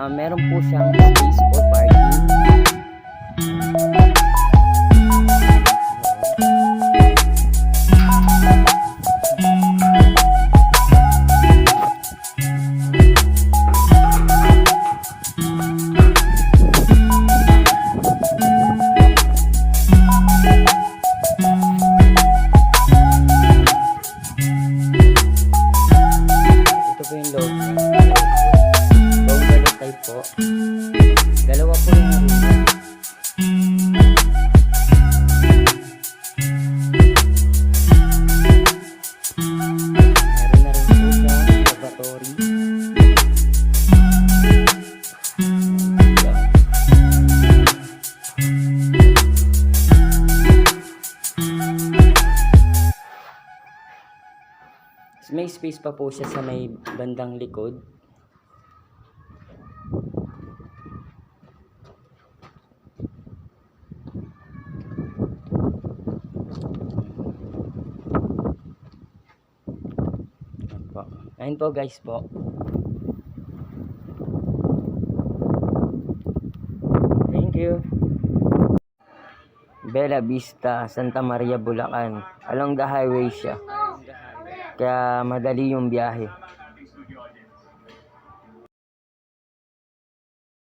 Meron po siyang space for parking. Ito po yung loob niya. Bungalow type po. Dalawa po yung room. Meron na rin po siyang laboratory. May space pa po siya sa may bandang likod. Ayun po guys po. Thank you. Bella Vista, Santa Maria, Bulacan. Along the highway siya. Kaya madali yung biyahe.